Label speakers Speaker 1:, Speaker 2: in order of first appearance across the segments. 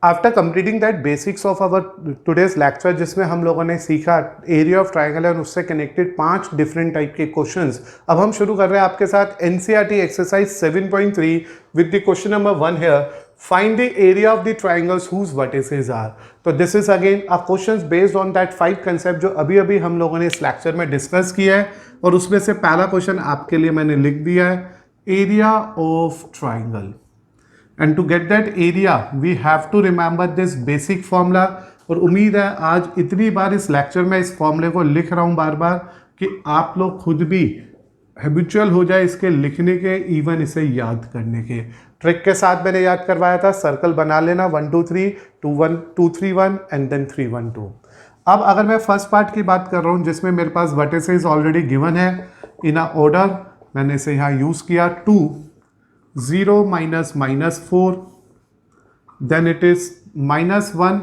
Speaker 1: After completing that basics of our today's lecture, जिसमें हम लोगों ने सीखा एरिया ऑफ ट्राइंगल और उससे कनेक्टेड 5 डिफरेंट टाइप के क्वेश्चंस, अब हम शुरू कर रहे हैं आपके साथ NCERT exercise 7.3 with the question number 1 here, find the area of the triangles whose vertices are. तो this is again a questions based on that 5 concept जो अभी अभी हम लोगों ने इस लेक्चर में डिस्कस किया है, और उसमें से पहला क्वेश्चन आपके लिए मैंने लिख दिया है, area of triangle. And to get that area, we have to remember this basic formula। और उम्मीद है आज इतनी बार इस लेक्चर में इस फॉर्मूले को लिख रहा हूँ बार बार कि आप लोग खुद भी हैबिचुअल हो जाए इसके लिखने के, इवन इसे याद करने के। ट्रिक के साथ मैंने याद करवाया था, सर्कल बना लेना 1 2 3 2 1 2 3 1 एंड देन 3 1 2। अब अगर मैं फर्स्ट पार्ट की बात कर रहा हूँ जिसमें मेरे पास वर्टिसेस ऑलरेडी गिवन है इन अ ऑर्डर, मैंने इसे यहाँ यूज किया 2 0 minus minus 4, then it is minus 1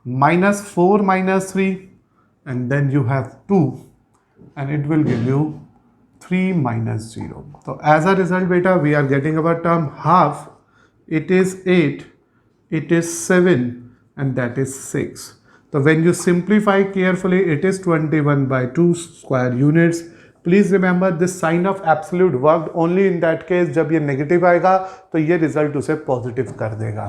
Speaker 1: minus 4 minus 3, and then you have 2 and it will give you 3 minus 0. So as a result beta we are getting our term half, it is 8, it is 7 and that is 6. So when you simplify carefully it is 21 by 2 square units. Please remember this sign of absolute worked only in that case जब ये negative आएगा तो ये result उसे positive कर देगा।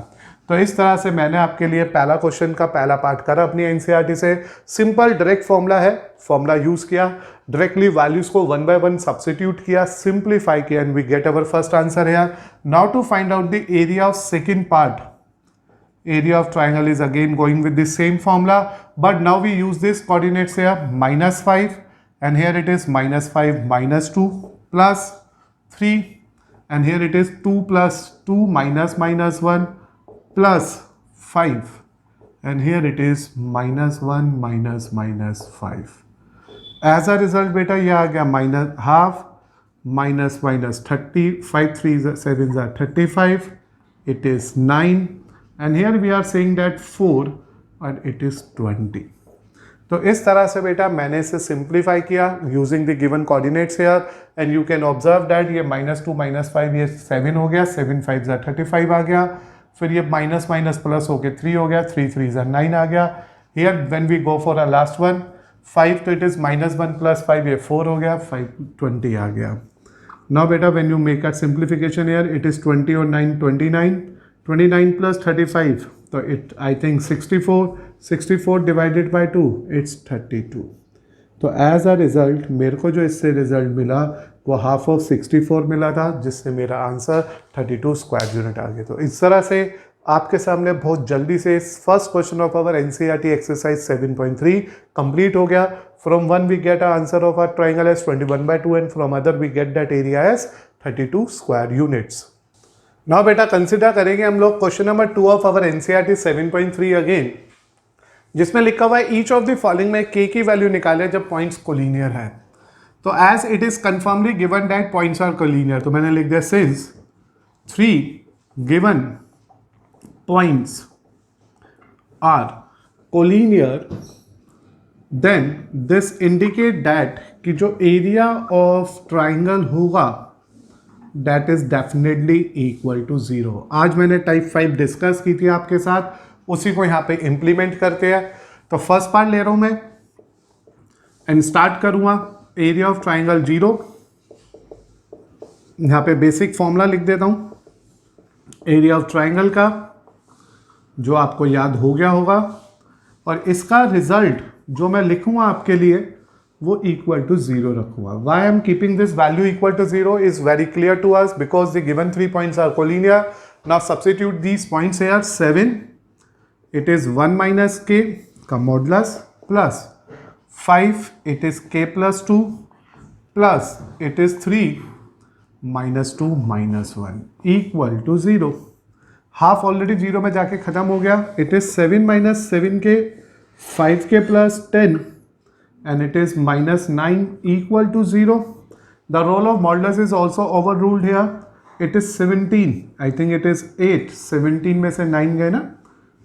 Speaker 1: तो इस तरह से मैंने आपके लिए पहला क्वेश्चन का पहला पार्ट करा अपनी एनसीईआरटी से। सिंपल डायरेक्ट फॉर्मूला है, फॉर्मूला यूज किया, डायरेक्टली वैल्यूज को 1 by 1 सब्सटीट्यूट किया, सिंप्लीफाई किया and we get our first answer है। Now to find out the area of second part, area of triangle is again going with the same formula, but now we use this coordinates here -5 and here it is -5 minus 2 plus 3 and here it is 2 plus 2 minus minus 1 plus 5 and here it is -1 minus minus 5। as a result बेटा ये आ गया minus half minus minus 30, 5 3 7 are 35, it is 9 and here we are saying that 4 and it is 20। तो इस तरह से बेटा मैंने इसे सिंप्लीफाई किया using the given coordinates here and you can observe that ये -2 -5 ये 7 हो गया, 7 5 35 आ गया, फिर ये माइनस माइनस प्लस हो के 3 हो गया, 3 3 9 आ गया। Here when we go for a last one 5 तो इट इज -1 + 5 ये 4 हो गया, 5 20 आ गया। नाउ बेटा when you make a simplification here it is 20 और 9 29, 29 plus 35 तो it I think 64 divided by 2 it's 32। तो एज अ रिजल्ट मेरे को जो इससे रिजल्ट मिला वो हाफ ऑफ 64 मिला था, जिससे मेरा आंसर 32 स्क्वायर यूनिट आ गया। तो इस तरह से आपके सामने बहुत जल्दी से first question of our NCERT exercise 7.3 complete हो गया। From one we get answer of our triangle as 21 by 2 and from other we get that area as 32 square units. Now बेटा कंसिडर करेंगे हम लोग question number 2 of our NCERT 7.3 again, जिसमें लिखा हुआ है ईच ऑफ द फॉलोइंग में k की वैल्यू निकाले जब पॉइंट्स कोलिनियर है। तो as it is confirmly given that points are collinear, तो मैंने लिख दिया since 3 given points are collinear then this indicate that कि जो एरिया ऑफ ट्राइंगल होगा that is definitely equal to 0। आज मैंने टाइप 5 डिस्कस की थी आपके साथ, उसी को यहाँ पे इम्प्लीमेंट करते हैं। तो फर्स्ट पार्ट ले रहा हूँ मैं एंड स्टार्ट करूँगा एरिया ऑफ ट्राइंगल 0। यहाँ पे बेसिक फॉर्मूला लिख देता हूँ एरिया ऑफ ट्राइंगल का, जो आपको याद हो गया होगा, और इसका रिजल्ट जो मैं लिखूँगा आपके लिए वो इक्वल टू 0 रखूंगा। Why I am keeping this value equal to 0 is very clear to us because the given 3 points are collinear. Now substitute these points here 7 it is 1 minus k का modulus plus 5 it is k plus 2 plus it is 3 minus 2 minus 1 equal to 0। Half already 0 में जाके खत्म हो गया, it is 7 minus 7k 5k plus 10 and it is -9 equal to 0. The role of modulus is also overruled here. It is 17. I think it is 8. 17 में से 9 गए ना,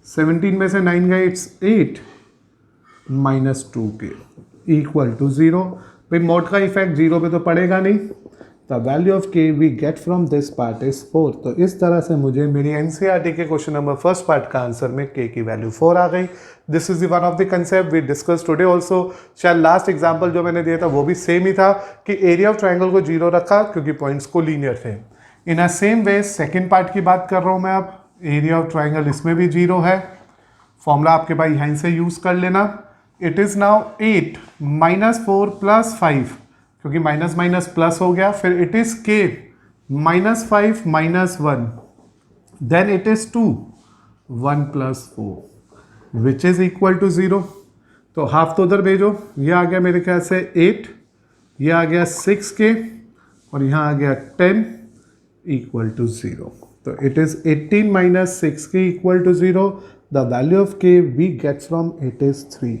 Speaker 1: 17 में से 9 गए, it's 8 minus 2k equal to 0। भाई मोड का effect 0 पे तो पड़ेगा नहीं, the value of k we get from this part is 4। तो इस तरह से मुझे मेरी एनसीईआरटी के क्वेश्चन नंबर फर्स्ट पार्ट का आंसर में के की वैल्यू 4 आ गई। This is the one of the concept we discuss today also. शायद लास्ट एग्जाम्पल जो मैंने दिया था वो भी सेम ही था कि एरिया ऑफ ट्राइंगल को 0 रखा क्योंकि पॉइंट्स को लीनियर थे। In a same way second part की बात कर रहा हूँ मैं अब। एरिया ऑफ ट्राइंगल इसमें भी 0 है। फॉर्मूला आपके भाई यहीं से यूज कर लेना। इट इज नाउ 8 - 4 + 5 क्योंकि माइनस माइनस प्लस हो गया। फिर इट इज के -5 - 1 then it is 2 1 + 4 which is equal to 0। तो हाफ तो उधर भेजो। ये आ गया मेरे ख्याल से 8, ये आ गया 6k और यहाँ आ गया 10 इक्वल टू 0। तो it is 18 - 6k equal to 0। The value of k we get from it is 3।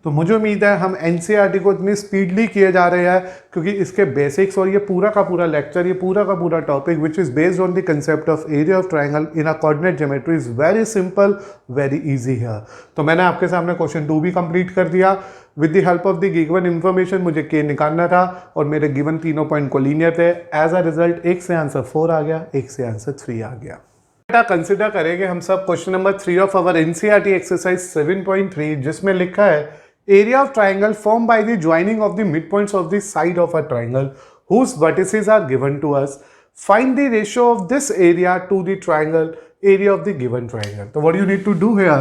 Speaker 1: तो मुझे उम्मीद है हम एनसीईआरटी को इतनी स्पीडली किए जा रहे हैं क्योंकि इसके बेसिक्स और ये पूरा का पूरा लेक्चर, ये पूरा का पूरा topic which is based on the concept of area of triangle in a coordinate geometry is very simple, very easy है। तो मैंने आपके सामने क्वेश्चन 2 भी कंप्लीट कर दिया। With the help of the given information मुझे के निकालना था और मेरे गिवन तीनों पॉइंट को लीनियर थे। एज अ रिजल्ट एक से आंसर 4 आ गया, एक से आंसर 3 आ गया। बेटा कंसिडर करेंगे हम सब question number 3 of our NCERT exercise 7.3 जिसमें लिखा है area of triangle formed by the joining of the midpoints of the side of a triangle whose vertices are given to us. Find the ratio of this area to the triangle area of the given triangle. So what you need to do here,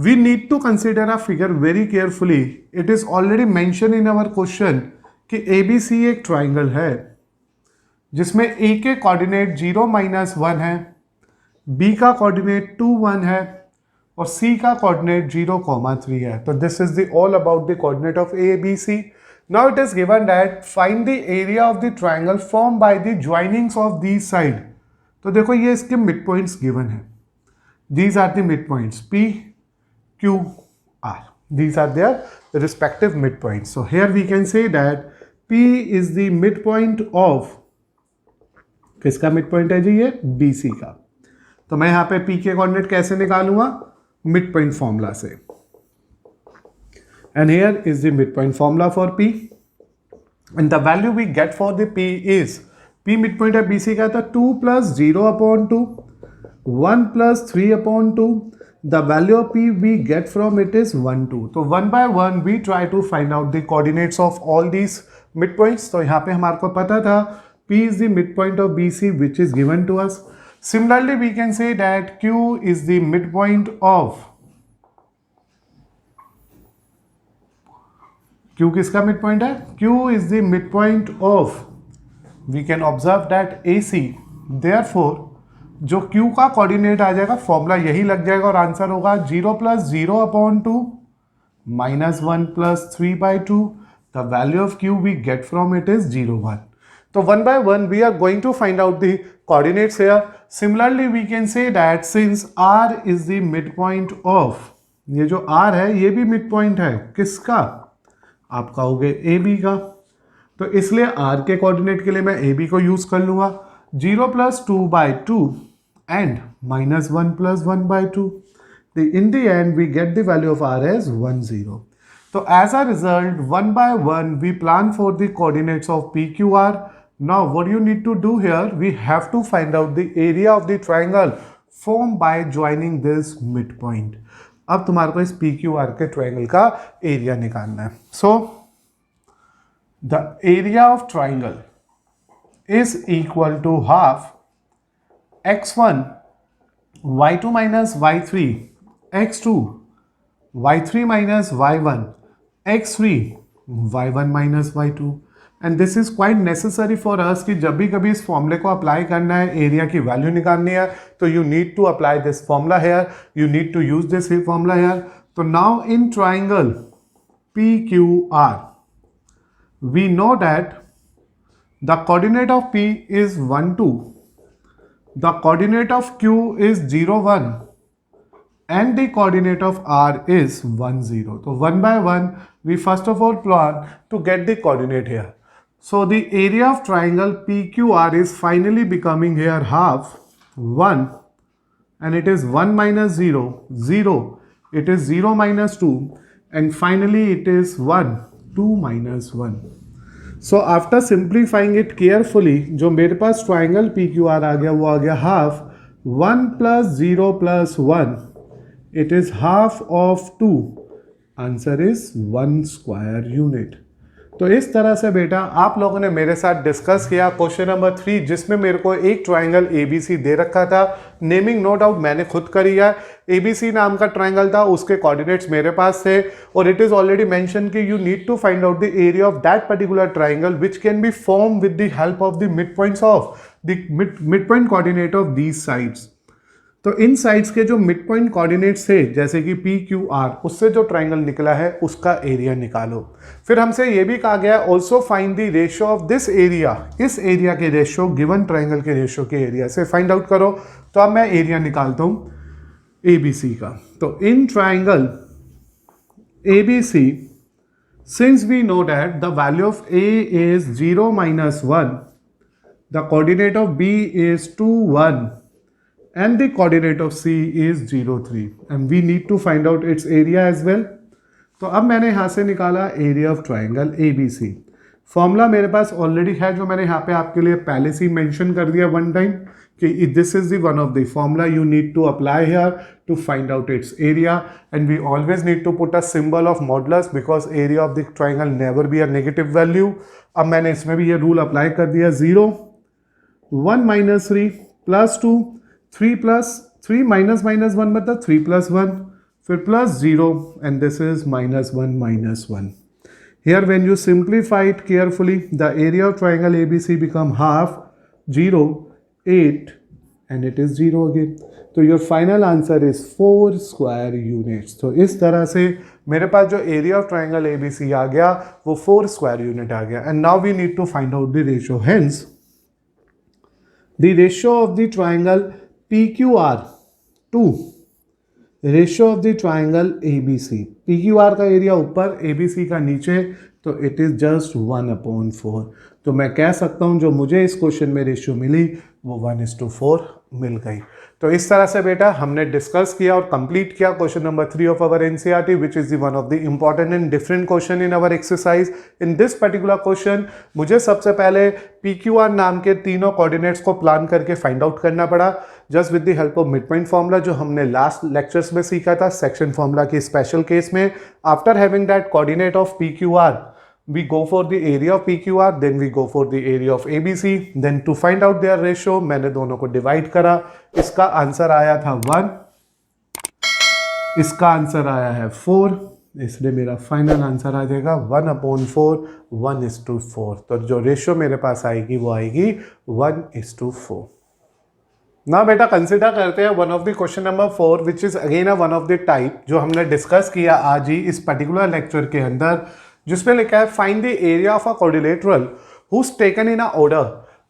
Speaker 1: we need to consider a figure very carefully. It is already mentioned in our question कि ABC एक triangle है जिसमें A के coordinate 0 - 1 है, B का coordinate 2 1 है और C का कोऑर्डिनेट 0, 3 है। तो this is the all about the coordinate of A B C. Now it is given that find the area of the triangle form by the joinings of these side. तो देखो ये इसके mid points given है। These are the mid points P, Q, R. These are their respective midpoints. So here we can say that P is the midpoint of, किसका midpoint है जी ये? BC का। तो मैं यहाँ पे P के कोऑर्डिनेट कैसे निकालूंगा? midpoint formula से। And here is the midpoint formula for P. And the value we get for the P is, P midpoint है BC का, तो 2 + 0/2, 1 + 3/2. The value of P we get from it is 1 2. तो 1 by 1 we try to find out the coordinates of all these midpoints. तो यहाँ पे हमारे को पता था P is the midpoint of BC which is given to us. Similarly, we can say that Q is the midpoint of, Q किसका midpoint है? Q is the midpoint of, we can observe that AC. Therefore, जो Q का coordinate आ जाएगा formula यही लग जाएगा और answer होगा 0 + 0/2 - 1 + 3/2. The value of Q we get from it is 0 1. So 1 by 1 we are going to find out the coordinates here. Similarly we can say that since R is the midpoint of, ये जो R है ये भी midpoint है किसका? आप कहोगे AB का। तो इसलिए R के कोऑर्डिनेट के लिए मैं AB को यूज कर लूंगा। 0 + 2/2 and -1 + 1/2. In the end we get the value of R as 1 0. So as a result 1 by 1 we plan for the coordinates of PQR. Now what you need to do here, we have to find out the area of the triangle formed by joining this midpoint. अब तुम्हारे को इस PQR के triangle का area निकालना है। So the area of triangle is equal to half x1 y2 minus y3 x2 y3 minus y1 x3 y1 minus y2. And this is quite necessary for us कि जब भी कभी इस फॉर्मूले को अप्लाई करना है, एरिया की वैल्यू निकालनी है, तो you need to apply this formula here, you need to use this formula here. तो now in triangle PQR we know that the coordinate of P is 1 2, the coordinate of Q is 0 1 and the coordinate of R is 1 0. So one by one we first of all plan to get the coordinate here. So the area of triangle PQR is finally becoming here half 1 and it is 1 minus 0 0, it is 0 minus 2 and finally it is 1 2 minus 1. So after simplifying it carefully, जो मेरे पास triangle P Q R आ गया वो आ गया half 1 + 0 + 1, it is half of 2, answer is 1 square unit. तो इस तरह से बेटा आप लोगों ने मेरे साथ डिस्कस किया क्वेश्चन नंबर 3, जिसमें मेरे को एक ट्राइंगल एबीसी दे रखा था। नेमिंग नो डाउट मैंने खुद करी है, एबीसी नाम का ट्राइंगल था, उसके कोऑर्डिनेट्स मेरे पास थे, और इट इज ऑलरेडी मेंशन कि you need to find out the area of that particular triangle which can be form with the help of the mid points of the mid point coordinate of these sides. तो इन sides के जो mid point coordinates थे जैसे कि P Q R, उससे जो triangle निकला है उसका एरिया निकालो। फिर हमसे ये भी कहा गया है also find the ratio of this area, इस एरिया के रेशियो गिवन ट्राइंगल के रेशियो के एरिया से फाइंड आउट करो। तो अब मैं एरिया निकालता हूँ ए बी सी का। तो in triangle A B C, since we know that the value of A is 0 - 1, the coordinate of B is 2 1 and the coordinate of C is 0 3, and we need to find out its area as well। तो अब मैंने यहाँ से निकाला area of triangle A B C. Formula मेरे पास already है जो मैंने यहाँ पे आपके लिए पहले से ही मेंशन कर दिया वन टाइम कि this is the one of the formula you need to apply here to find out its area, and we always need to put a symbol of modulus because area of the triangle never be a negative value. अब मैंने इसमें भी ये rule apply कर दिया, 0 1 - 3 + 2 3 + 3 - -1 मतलब 3 + 1, फिर +0, and this is -1 - 1. Here when you simplify it carefully, the area of triangle ABC become half 0 8 and it is 0 again. तो your final answer is 4 square units. तो इस तरह से मेरे पास जो एरिया ऑफ ट्राइंगल ABC आ गया वो 4 स्क्वायर यूनिट आ गया। And now we need to find out the ratio. Hence the ratio of the triangle PQR to ratio of the triangle ABC, PQR का एरिया ऊपर ABC का नीचे, तो इट इज जस्ट 1/4। तो मैं कह सकता हूं जो मुझे इस क्वेश्चन में रेशियो मिली वो 1:4 मिल गई। तो इस तरह से बेटा हमने डिस्कस किया और कंप्लीट किया question number 3 of our NCERT which is the one of the important and different question in our exercise. In this particular question मुझे सबसे पहले PQR नाम के तीनों कोऑर्डिनेट्स को प्लान करके फाइंड आउट करना पड़ा just with the help of mid point formula जो हमने लास्ट लेक्चर्स में सीखा था सेक्शन फॉर्मूला की स्पेशल केस में। After having that coordinate of PQR we go for the area of PQR, then we go for the area of ABC, then to find out their ratio मैंने दोनों को divide करा, इसका answer आया था 1, इसका answer आया है 4, इसलिए मेरा फाइनल आंसर आ जाएगा 1/4 1:4। तो जो रेशियो मेरे पास आएगी वो आएगी 1:4। ना बेटा कंसिडर करते हैं one of the question number 4 which is again a one of the type जो हमने डिस्कस किया आज ही इस पर्टिकुलर लेक्चर के अंदर, जिसमें लिखा है find the area of a quadrilateral whose taken in a order.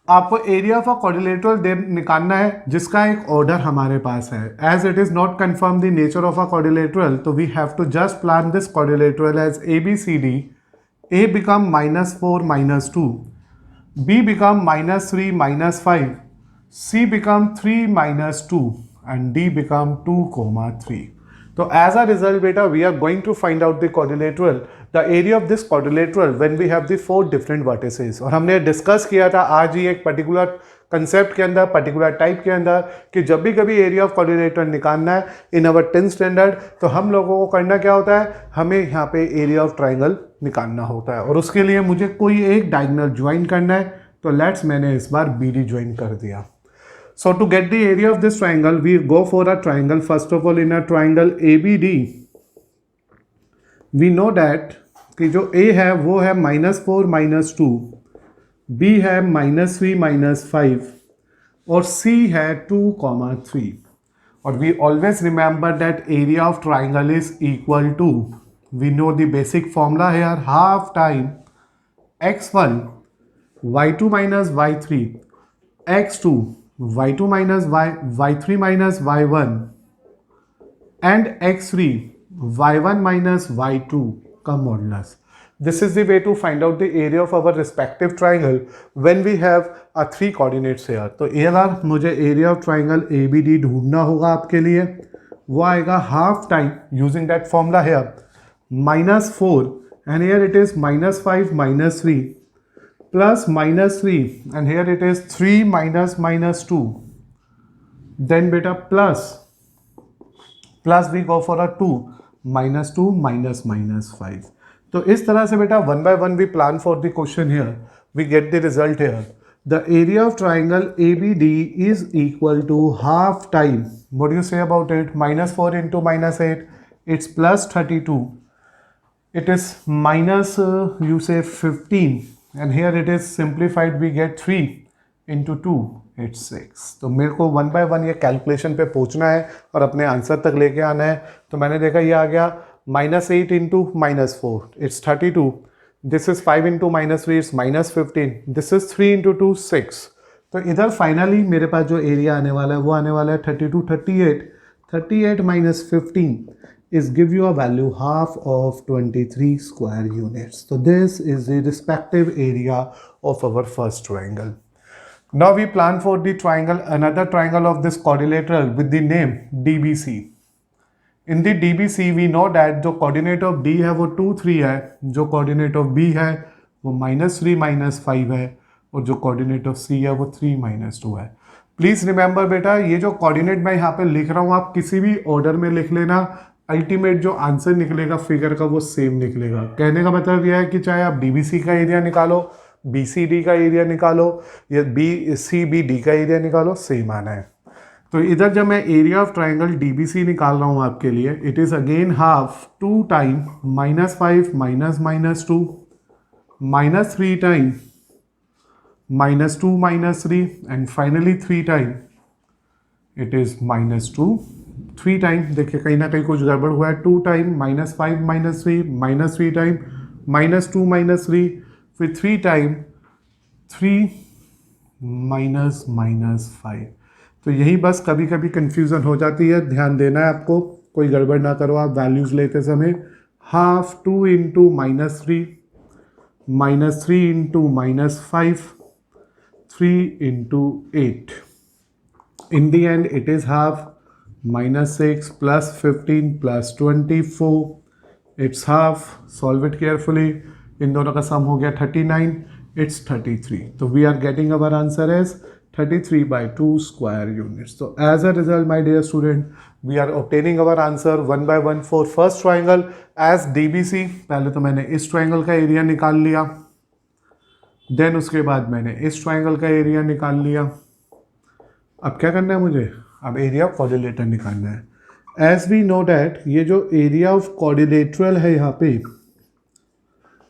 Speaker 1: आपको एरिया ऑफ अ क्वाड्रिलेटरल निकालना है जिसका एक ऑर्डर हमारे पास है। As it is not confirm the nature of a quadrilateral, तो we have to just plan this quadrilateral as ABCD। A become -4 - 2, B become -3 - 5, C become 3 - 2 and D become 2, 3। So as a result beta we are going to find out the quadrilateral, the area of this quadrilateral when we have the 4 different vertices। और हमने discuss किया था आज ही एक particular concept के अंदर, particular type के अंदर कि जब भी कभी एरिया ऑफ क्वाड्रिलेटरल निकालना है इन अवर 10th स्टैंडर्ड तो हम लोगों को करना क्या होता है, हमें यहाँ पे एरिया ऑफ ट्राइंगल निकालना होता है और उसके लिए मुझे कोई एक डायगोनल ज्वाइन करना है। तो लेट्स मैंने इस बार BD ज्वाइन कर दिया। So to get the area of this triangle, we go for a triangle. First of all, in a triangle ABD, we know that कि जो A है वो है -4 - 2, B है -3 - 5 और C है 2, 3। और we always remember that area of triangle is equal to, we know the basic formula here, half time x1 y2 - y3 x2 y2 - y3 - y1 and x3 y1 - y2 का modulus. This is the way to find out the area of our respective triangle when we have a 3 coordinates here। तो एक मुझे area of triangle ABD ढूंढना होगा आपके लिए, वो आएगा half time using that formula here -4 and here it is -5 - 3 plus minus 3, and here it is 3 minus minus 2, then beta plus we go for a 2 minus 2 minus minus 5. तो इस तरह से बेटा one by one we plan for the question here, we get the result here. The area of triangle ABD is equal to half time, what do you say about it, -4 into -8, it's plus 32, it is minus you say 15, and here it is simplified, we get 3 into 2, it's 6. तो मेरे को one by one ये calculation पे पहुंचना है और अपने answer तक लेके आना है. तो मैंने देखा ये आ गया -8 into -4, it's 32. This is 5 into -3, it's -15. This is 3 into 2, 6. तो इधर फाइनली मेरे पास जो एरिया आने वाला है वो आने वाला है 32, 38. 38 minus 15 is give you a value half of 23 square units. So this is the respective area of our first triangle. Now we plan for the triangle, another triangle of this quadrilateral with the name DBC. In the DBC we know that जो coordinate of D है वो 2, 3 है, जो coordinate of B है वो -3 -5 है, और जो coordinate of C है वो 3 -2 है. प्लीज़ रिमेंबर बेटा, ये जो कोऑर्डिनेट मैं यहाँ पे लिख रहा हूँ आप किसी भी ऑर्डर में लिख लेना, अल्टीमेट जो आंसर निकलेगा फिगर का वो सेम निकलेगा. कहने का मतलब यह है कि चाहे आप DBC का एरिया निकालो, BCD का एरिया निकालो या BCBD का एरिया निकालो, सेम आना है. तो इधर जब मैं एरिया ऑफ ट्राइंगल DBC निकाल रहा हूँ आपके लिए, it is again half 2 time -5 -2 -3 time -2 -3 and finally 3 time it is -2. 3 time देखिए कहीं ना कहीं कुछ गड़बड़ हुआ है. 2 टाइम -5 -3 -3 टाइम -2 -3, फिर 3 टाइम 3 -5. तो यही बस कभी कभी कंफ्यूजन हो जाती है, ध्यान देना है आपको, कोई गड़बड़ ना करो आप वैल्यूज लेते समय. Half 2 into -3 -3 into -5 3 into 8. In the end it is half, -6 plus 15 plus 24, it's half. Solve it carefully. इन दोनों का सम हो गया 39, it's 33. तो we are getting our answer as 33/2 square units. So as a result my dear student, we are obtaining our answer one by one for first triangle as DBC. पहले तो मैंने इस triangle का एरिया निकाल लिया, then उसके बाद मैंने इस ट्राइंगल का एरिया निकाल लिया. अब क्या करना है मुझे, अब एरिया ऑफ क्वाड्रिलेटरल निकालना है. एज वी नो डैट ये जो एरिया ऑफ क्वाड्रिलेटरल है यहाँ पे,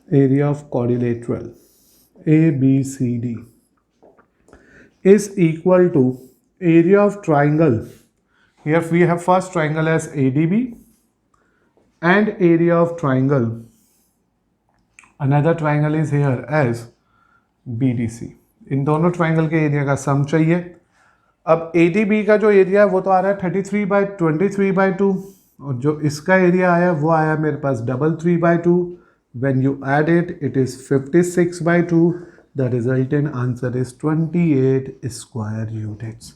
Speaker 1: area of quadrilateral ABCD is equal to area of triangle. Here we have first triangle as ADB and area of triangle. Another triangle is here as BDC. इन दोनों triangle के area का सम चाहिए. अब ADB का जो एरिया है वो तो आ रहा है 33/23/2, और जो इसका एरिया आया वो आया मेरे पास 3/3/2. When you add it, it is 56/2. The resultant answer is 28 square units.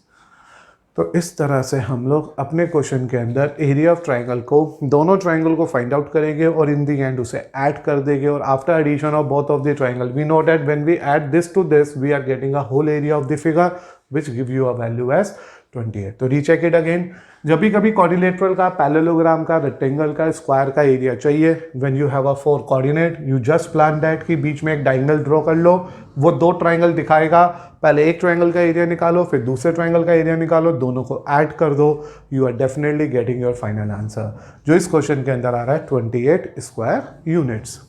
Speaker 1: तो इस तरह से हम लोग अपने क्वेश्चन के अंदर एरिया ऑफ ट्राइंगल को, दोनों ट्राइंगल को फाइंड आउट करेंगे और इन दी एंड उसे ऐड कर देंगे. और after addition of both of the triangle we know that when we add this to this we are getting a whole area of the figure which give you a value as 28. तो recheck it again. जब भी कभी quadrilateral का, parallelogram का, rectangle का, square का area चाहिए, when you have a 4 coordinate, you just plan that कि बीच में एक डायगोनल ड्रॉ कर लो, वो 2 ट्राइंगल दिखाएगा. पहले एक ट्राइंगल का एरिया निकालो, फिर दूसरे ट्राइंगल का एरिया निकालो, दोनों को ऐड कर दो, you are definitely getting your final answer, जो इस क्वेश्चन के अंदर आ रहा है 28 स्क्वायर यूनिट्स.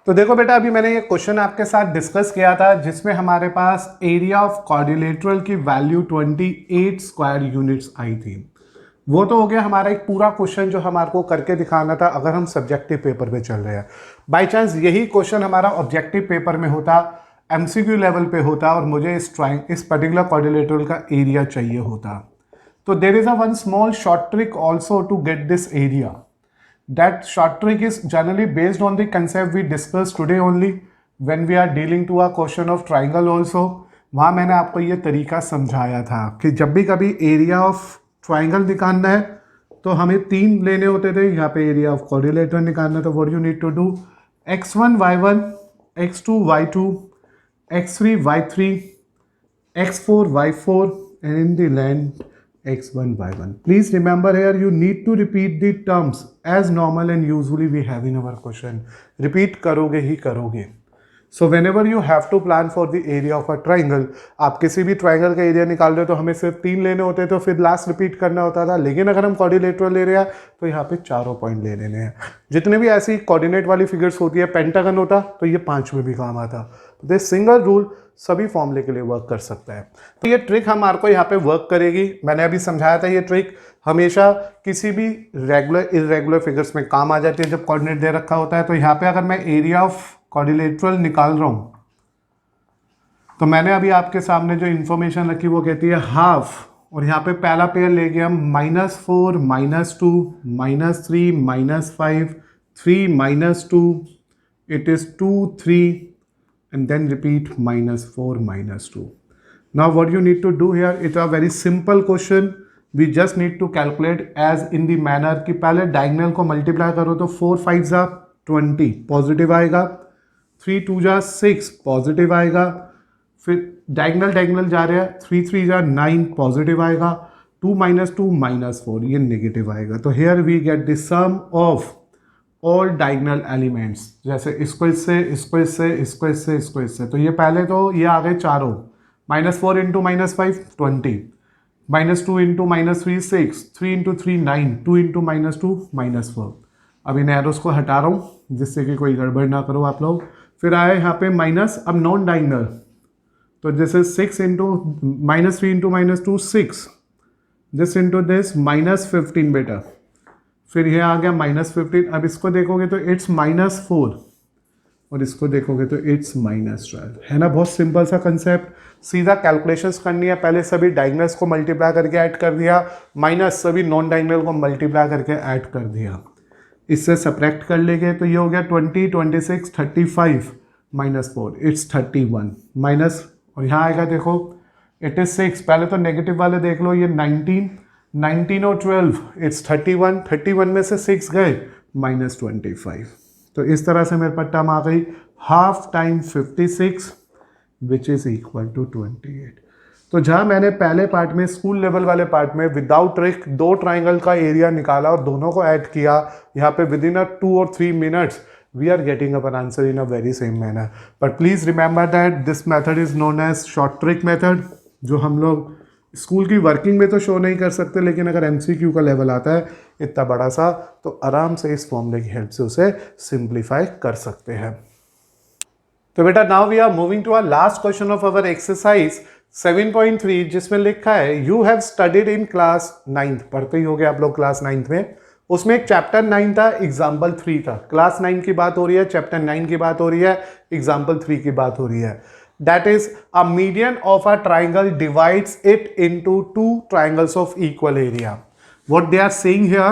Speaker 1: तो देखो बेटा, अभी मैंने ये क्वेश्चन आपके साथ डिस्कस किया था जिसमें हमारे पास एरिया ऑफ क्वाड्रिलेटरल की वैल्यू 28 स्क्वायर यूनिट्स आई थी. वो तो हो गया हमारा एक पूरा क्वेश्चन जो हमारे को करके दिखाना था अगर हम सब्जेक्टिव पेपर पे चल रहे हैं. बाई चांस यही क्वेश्चन हमारा ऑब्जेक्टिव पेपर में होता, MCQ लेवल पे होता और मुझे इस पर्टिकुलर क्वाड्रिलेटरल का एरिया चाहिए होता, तो there is a one small short trick also to get this area. That short trick is generally based on the concept we discussed today only when we are dealing to a question of triangle also. वहाँ मैंने आपको ये तरीका समझाया था कि जब भी कभी एरिया ऑफ ट्राइंगल निकालना है तो हमें 3 लेने होते थे. यहाँ पे एरिया ऑफ क्वाड्रिलेटरल निकालना है तो what you need to do, x1 y1 x2 y2 x3 y3 x4 y4 and in the land x1 y1. Please remember here you need to repeat the terms as normal and usually we have in our question. Repeat करोगे ही करोगे. So whenever you have to plan for the area of a triangle, आप किसी भी triangle का area निकाल रहे हो तो हमें सिर्फ 3 लेने होते हैं तो फिर लास्ट रिपीट करना होता था. लेकिन अगर हम क्वाड्रिलेटरल ले रहे हैं तो यहाँ पे चारों पॉइंट ले लेने हैं. जितने भी ऐसी कोऑर्डिनेट वाली फिगर्स होती है, पेंटागन होता तो ये 5 में भी काम आता. तो ये सिंगल रूल सभी फॉर्मूले के लिए वर्क कर सकता है. तो ये ट्रिक हमारे को यहाँ पे वर्क करेगी. मैंने अभी समझाया था ये ट्रिक हमेशा किसी भी रेगुलर इरेगुलर फिगर्स में काम आ जाती है जब कोऑर्डिनेट दे रखा होता है. तो यहाँ पे अगर मैं एरिया ऑफ क्वाड्रिलेटरल निकाल रहा हूं तो मैंने अभी आपके सामने जो इंफॉर्मेशन रखी वो कहती है हाफ, और यहाँ पे पहला पेयर ले गए हम -4 -2 -3 -5 3 -2, it is 2 3 and then repeat -4 -2. Now what you need to do here, it's a very simple question. We just need to calculate as in the manner कि पहले डायगनल को मल्टीप्लाई करो तो 4 5 जा 20 पॉजिटिव आएगा, 3 2 जा 6 पॉजिटिव आएगा, फिर डायगनल डायगनल जा रहे हैं 3 3 जा 9 पॉजिटिव आएगा, 2 -2 -4 ये नेगेटिव आएगा. तो here we get the sum of all diagonal elements. जैसे इसको इससे इसको इससे इसको इससे इसको इससे, तो ये पहले तो ये आ गए चारों. -4 × -5 20, -2 × -3 6, 3 × 3 9, 2 × -2 -4. अब इन एरोस को हटा रहा हूँ जिससे कि कोई गड़बड़ ना करो आप लोग. फिर आए यहाँ पे माइनस, अब नॉन डायगनल तो जैसे 6 × -3 × -2 6, दिस इंटू दिस -15 बेटा. फिर ये आ गया -15. अब इसको देखोगे तो इट्स -4 और इसको देखोगे तो इट्स -12. है ना, बहुत सिंपल सा कंसेप्ट. सीधा कैलकुलेशंस करनी है. पहले सभी डायगनल्स को मल्टीप्लाई करके ऐड कर दिया, माइनस सभी नॉन डायगनल को मल्टीप्लाई करके ऐड कर दिया. इससे सब्ट्रैक्ट कर लेंगे तो ये हो गया 20 26 35 -4 इट्स 31 माइनस, और यहाँ आएगा देखो इट इज 6. पहले तो नेगेटिव वाले देख लो, ये 19 और 12 इट्स 31, 31 में से 6 गए -25. तो इस तरह से मेरे पास टर्म आ गई half time 56 which is equal to 28. तो जहाँ मैंने पहले पार्ट में स्कूल लेवल वाले पार्ट में विदाउट ट्रिक 2 ट्राइंगल का एरिया निकाला और दोनों को ऐड किया, यहाँ पे within 2 or 3 minutes we are getting up an answer in a very same manner. But please remember that this method is known as short trick method, जो हम लोग स्कूल की वर्किंग में तो शो नहीं कर सकते, लेकिन अगर MCQ का लेवल आता है इतना बड़ा सा तो आराम से इस फॉर्मूले की हेल्प से उसे सिंप्लीफाई कर सकते हैं. तो बेटा now we are moving to our last question of our exercise 7.3, जिसमें लिखा है you have studied in class 9th. पढ़ते ही हो गए आप लोग क्लास 9th में. उसमें एक चैप्टर 9 था, एग्जाम्पल 3 था. क्लास 9 की बात हो रही है, चैप्टर 9 की बात हो रही है, एग्जाम्पल 3 की बात हो रही है. That is a median of a triangle divides it into 2 triangles of equal area. What they are saying here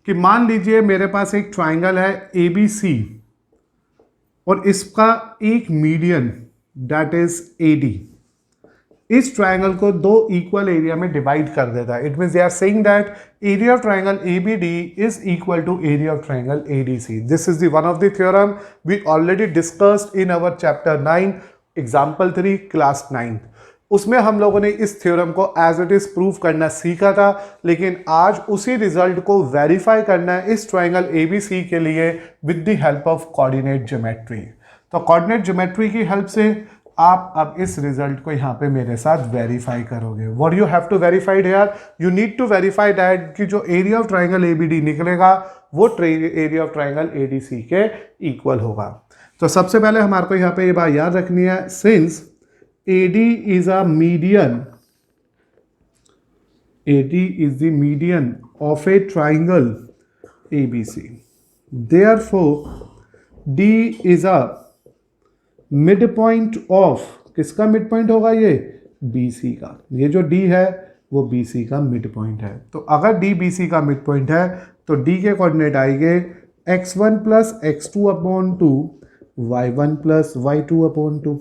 Speaker 1: कि मान लीजिए मेरे पास एक ट्राइंगल है ABC और इसका एक मीडियन that is AD इस ट्राइंगल को 2 इक्वल एरिया में डिवाइड कर देता है. It means they are saying that area of triangle ABD is equal to area of triangle ADC. This is the one of the theorem we already discussed in our chapter 9 example 3 class 9. उसमें हम लोगों ने इस theorem को as it is prove करना सीखा था, लेकिन आज उसी रिजल्ट को वेरीफाई करना है इस ट्राइंगल ABC के लिए with the help of coordinate geometry. तो कोऑर्डिनेट ज्योमेट्री की हेल्प से आप अब इस रिजल्ट को यहाँ पे मेरे साथ वेरीफाई करोगे. What you have to verify here, you need to verify that कि जो एरिया ऑफ ट्राइंगल ABD निकलेगा वो एरिया ऑफ ट्राइंगल ADC के इक्वल होगा. तो सबसे पहले हमारे को यहाँ पे ये बात याद रखनी है, since AD is a median, AD is the median of a triangle ABC. Therefore, D is a midpoint of, किसका midpoint होगा ये? BC का. ये जो D है वो BC का midpoint है. तो अगर D BC का midpoint है तो D के कोऑर्डिनेट आएंगे x1 + x2/2 y1 + y2/2.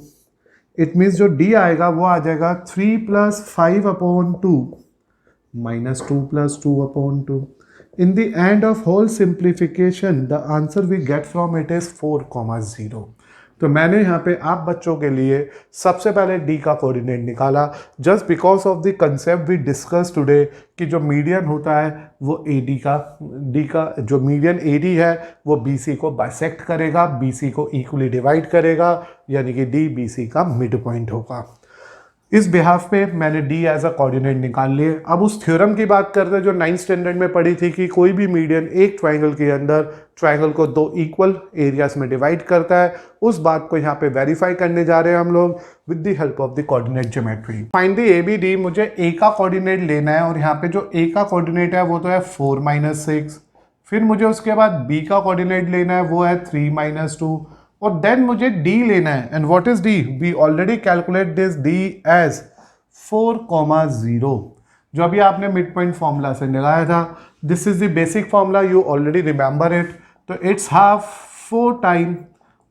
Speaker 1: It means जो D आएगा वो आ जाएगा 3 + 5/2 -2 + 2/2. In the end of whole simplification, the answer we get from it is 4, 0. तो मैंने यहाँ पे आप बच्चों के लिए सबसे पहले डी का कोऑर्डिनेट निकाला, just because of the concept we discuss today कि जो मीडियन होता है वो डी का जो मीडियन डी है वो BC को बाइसेक्ट करेगा, BC को इक्वली डिवाइड करेगा, यानी कि डी BC का मिड पॉइंट होगा। इस बिहाफ पे मैंने डी एज अ कोऑर्डिनेट निकाल लिए। अब उस थ्योरम की बात करते हैं जो 9th स्टैंडर्ड में पढ़ी थी कि कोई भी मीडियन एक ट्राइंगल के अंदर ट्राइंगल को 2 इक्वल एरियाज में डिवाइड करता है। उस बात को यहाँ पे वेरीफाई करने जा रहे हैं हम लोग with the help of the coordinate geometry. Find the ABD। मुझे ए का कोऑर्डिनेट लेना है और यहाँ पे जो ए का कोऑर्डिनेट है वो तो है 4 - 6। फिर मुझे उसके बाद बी का कोऑर्डिनेट लेना है, वो है 3 - 2, और देन मुझे डी लेना है। And what is D? We already calculate this D as 4,0, जो अभी आपने मिड पॉइंट फॉर्मूला से निकाला था। This is the basic formula, you already remember it. तो it's half 4 time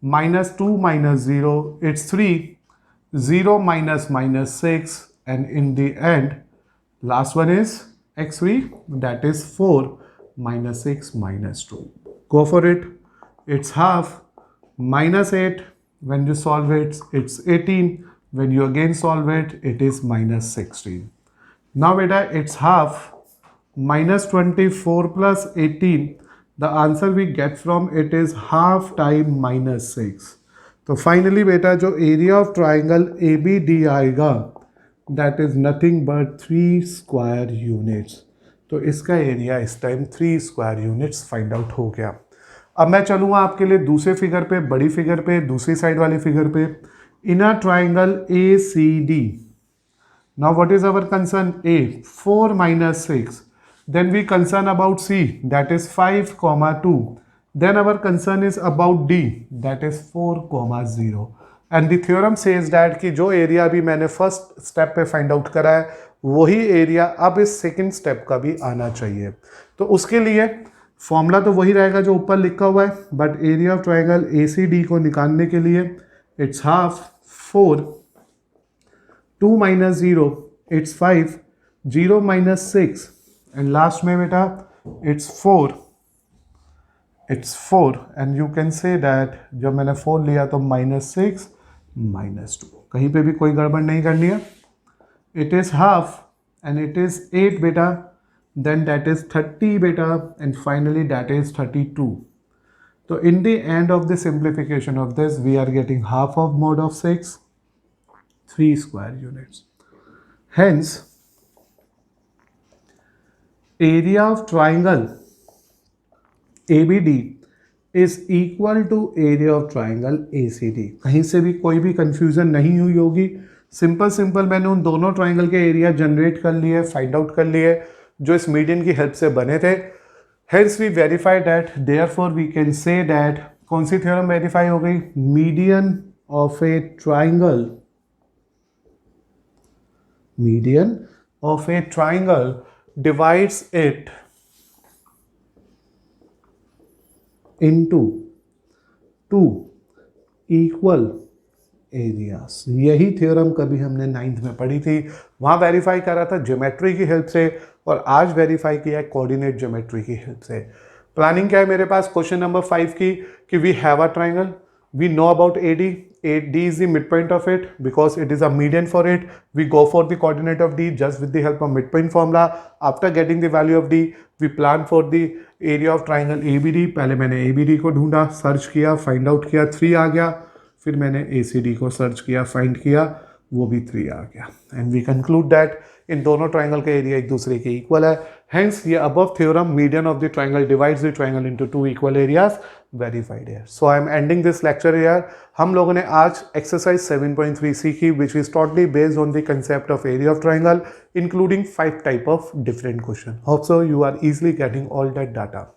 Speaker 1: -2 - 0, it's 3, 0 - -6, and in the end last one is x3, that is 4 - 6 - 2. Go for it. It's half -8, when you solve it it's 18, when you again solve it it is -16. Now beta it's half -24 plus 18, the answer we get from it is half time -6. तो finally बेटा जो area of triangle ABD आएगा that is nothing but 3 square units. तो इसका area इस time 3 square units find out हो गया। अब मैं चलूँगा आपके लिए दूसरे फिगर पे, बड़ी फिगर पे, दूसरी साइड वाली फिगर पे। In a triangle ACD, now what is our concern? A 4 - 6, then we concern about C, that is 5, 2, then our concern is about D, that is 4, 0, and the theorem says that कि जो area भी मैंने first step पे find out करा है वही area अब इस सेकंड स्टेप का भी आना चाहिए। तो उसके लिए फॉर्मूला तो वही रहेगा जो ऊपर लिखा हुआ है, but area of triangle ACD को निकालने के लिए it's half 4, 2 - 0, it's 5, 0 - 6, and last में बेटा it's 4, and you can say that जब मैंने 4 लिया तो -6 - 2, कहीं पे भी कोई गड़बड़ नहीं करनी है। It is half and it is 8 बेटा, then that is 30 beta, and finally that is 32. So in the end of the simplification of this we are getting half of mod of 6, 3 square units. Hence area of triangle ABD is equal to area of triangle ACD. कहीं से भी कोई भी confusion नहीं हुई होगी। Simple मैंने उन दोनों ट्राइंगल के एरिया जनरेट कर लिए, फाइंड आउट कर लिए जो इस मीडियन की हेल्प से बने थे। Hence we verify that, therefore we can say that कौन सी थ्योरम वेरीफाई हो गई? Median of a triangle divides it into 2 equal areas. यही थ्योरम कभी हमने 9th में पढ़ी थी, वहाँ वेरीफाई करा था ज्योमेट्री की हेल्प से, और आज वेरीफाई किया है कोऑर्डिनेट ज्योमेट्री की हेल्प से। प्लानिंग क्या है मेरे पास क्वेश्चन नंबर 5 की कि we have a triangle, we know about AD is the midpoint of it because it is a median for it. We go for the coordinate of D just with the help of midpoint formula. After getting the value of D, we plan for the area of triangle ABD. पहले मैंने ABD को ढूंढा, search किया, find out किया, 3 आ गया। फिर मैंने ACD को सर्च किया, फाइंड किया, वो भी 3 आ गया। एंड वी कंक्लूड दैट इन दोनों ट्राइंगल का एरिया एक दूसरे के इक्वल है। हेंस ये above theorem median of the triangle divides the triangle into 2 equal areas verified है। So I am ending this lecture here. हम लोगों ने आज एक्सरसाइज 7.3 सीखी which is totally based on the concept of area of triangle including 5 type of different question. Hope so you are easily getting all that data.